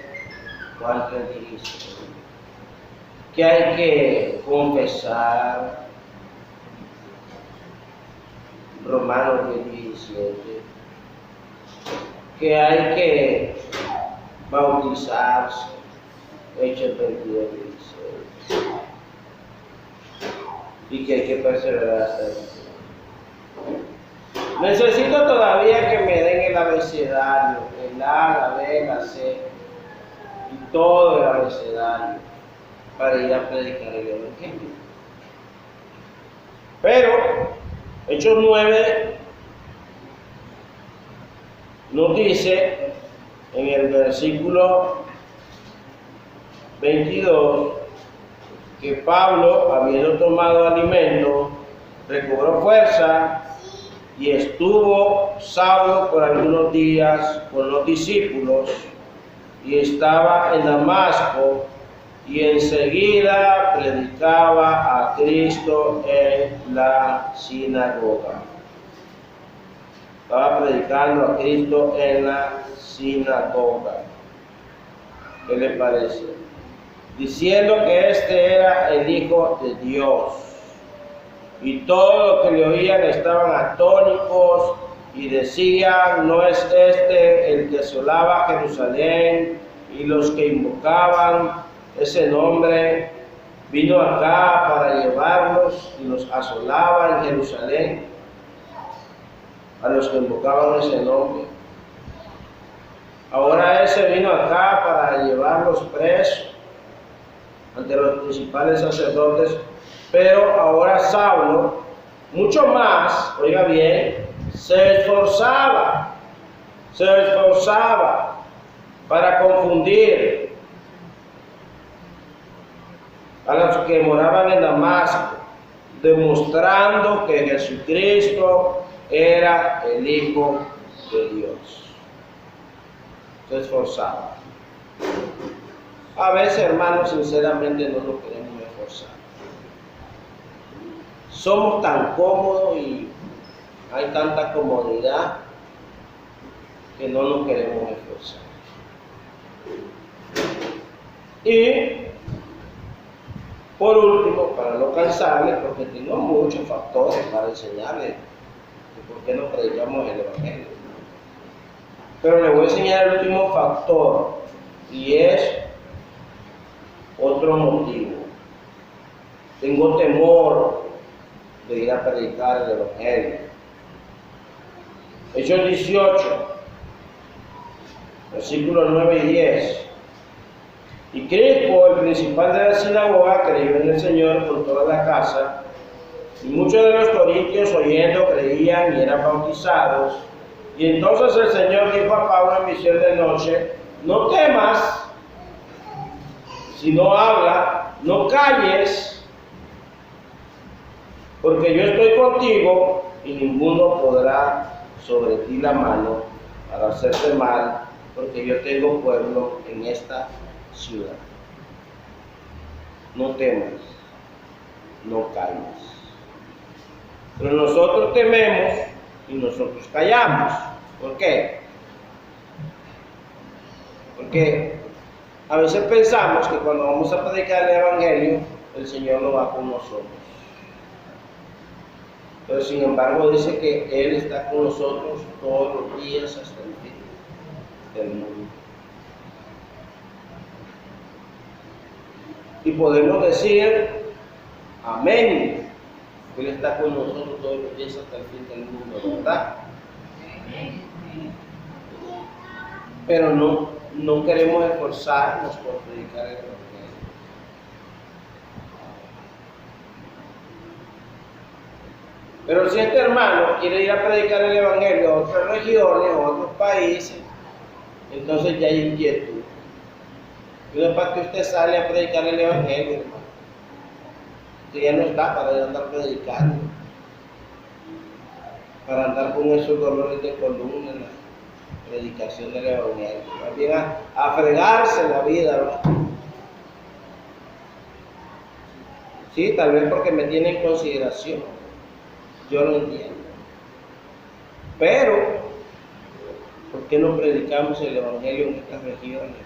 Juan 3:17, que hay que confesar, Romanos 10:17, que hay que bautizarse, Hechos 22:16, y que hay que perseverar hasta el fin. Necesito todavía que me den el abecedario, el A, la B, la C, y todo el abecedario, para ir a predicar el Evangelio. Pero Hechos 9 nos dice en el versículo 22 que Pablo, habiendo tomado alimento, recobró fuerza y estuvo Saulo por algunos días con los discípulos, y estaba en Damasco, y enseguida predicaba a Cristo en la sinagoga. Estaba predicando a Cristo en la sinagoga. ¿Qué le parece? Diciendo que este era el Hijo de Dios. Y todos los que le oían estaban atónitos y decían: ¿no es este el que asolaba Jerusalén? Y los que invocaban ese nombre vino acá para llevarlos y los asolaba en Jerusalén. A los que invocaban ese nombre. Ahora ese vino acá para llevarlos presos ante los principales sacerdotes, pero ahora Saulo, mucho más, oiga bien, se esforzaba para confundir a los que moraban en Damasco, demostrando que Jesucristo era el Hijo de Dios. Se esforzaba. A veces, hermanos, sinceramente no nos queremos esforzar. Somos tan cómodos y hay tanta comodidad que no nos queremos esforzar. Y por último, para no cansarles, porque tengo muchos factores para enseñarles de por qué no predicamos el Evangelio. Pero les voy a enseñar el último factor, y es otro motivo. Tengo temor de ir a predicar el Evangelio. Hechos 18, versículos 9 y 10. Y Crispo, el principal de la sinagoga, creyó en el Señor con toda la casa, y muchos de los corintios oyendo creían y eran bautizados. Y entonces el Señor dijo a Pablo en visión de noche: no temas, sino habla, no calles, porque yo estoy contigo y ninguno podrá sobre ti la mano para hacerte mal, porque yo tengo pueblo en esta ciudad. No temas, no calles. Pero nosotros tememos y nosotros callamos. ¿Por qué? Porque a veces pensamos que cuando vamos a predicar el Evangelio, el Señor no va con nosotros. Pero sin embargo dice que Él está con nosotros todos los días hasta el fin del mundo. Y podemos decir amén, que Él está con nosotros todos los días hasta el fin del mundo, ¿verdad? Pero no queremos esforzarnos por predicar el Evangelio. Pero si este hermano quiere ir a predicar el Evangelio a otras regiones o a otros países, entonces ya hay inquietud. Y no es para que usted sale a predicar el Evangelio, hermano. Usted ya no está para andar predicando, para andar con esos dolores de columna en la predicación del Evangelio. Más bien a fregarse la vida, ¿verdad? Sí, tal vez porque me tiene en consideración. Yo lo entiendo. Pero, ¿por qué no predicamos el Evangelio en estas regiones?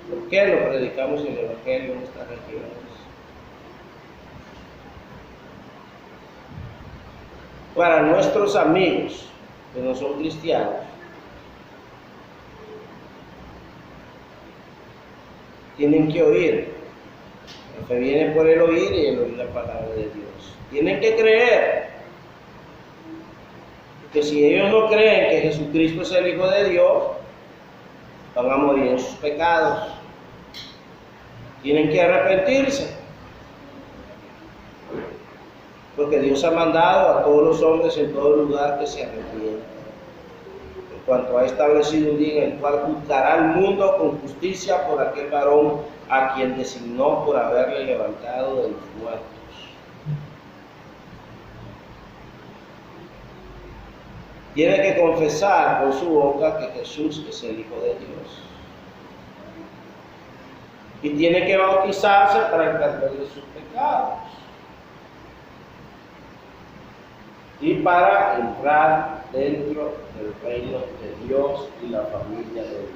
¿Por qué no predicamos el Evangelio en estas regiones? Para nuestros amigos que no son cristianos, tienen que oír. La fe viene por el oír y el oír la palabra de Dios. Tienen que creer. Porque si ellos no creen que Jesucristo es el Hijo de Dios, van a morir en sus pecados. Tienen que arrepentirse. Porque Dios ha mandado a todos los hombres en todo lugar que se arrepientan. En cuanto ha establecido un día en el cual juzgará al mundo con justicia por aquel varón a quien designó por haberle levantado de los muertos. Tiene que confesar con su boca que Jesús es el Hijo de Dios. Y tiene que bautizarse para el perdón de sus pecados. Y para entrar dentro del reino de Dios y la familia de Dios.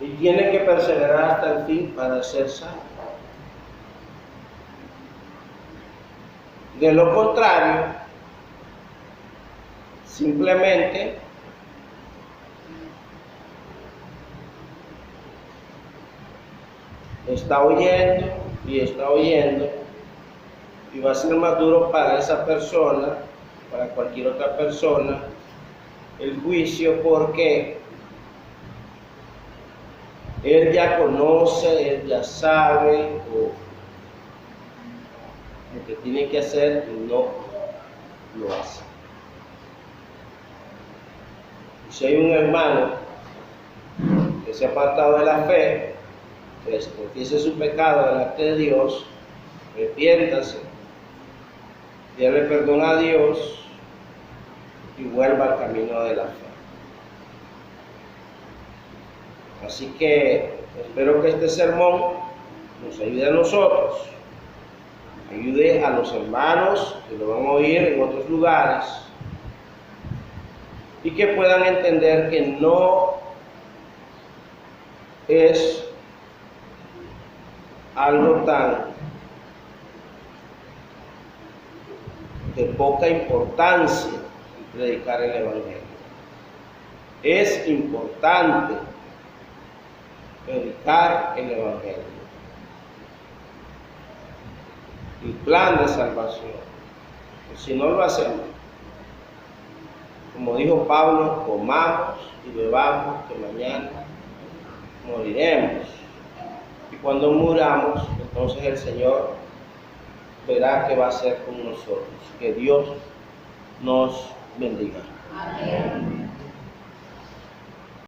Y tiene que perseverar hasta el fin para ser salvo. De lo contrario, simplemente está oyendo y va a ser más duro para esa persona, para cualquier otra persona, el juicio, porque él ya conoce, él ya sabe lo que tiene que hacer y no lo hace. Si hay un hermano que se ha apartado de la fe, pues confiese su pecado delante de Dios, arrepiéntase, pídale perdón a Dios y vuelva al camino de la fe. Así que espero que este sermón nos ayude a nosotros, ayude a los hermanos que lo van a oír en otros lugares y que puedan entender que no es algo tan de poca importancia predicar el Evangelio. Es importante predicar el Evangelio, el plan de salvación. Si no lo hacemos, como dijo Pablo, comamos y bebamos, que mañana moriremos. Y cuando muramos, entonces el Señor verá qué va a hacer con nosotros. Que Dios nos bendiga. Amén.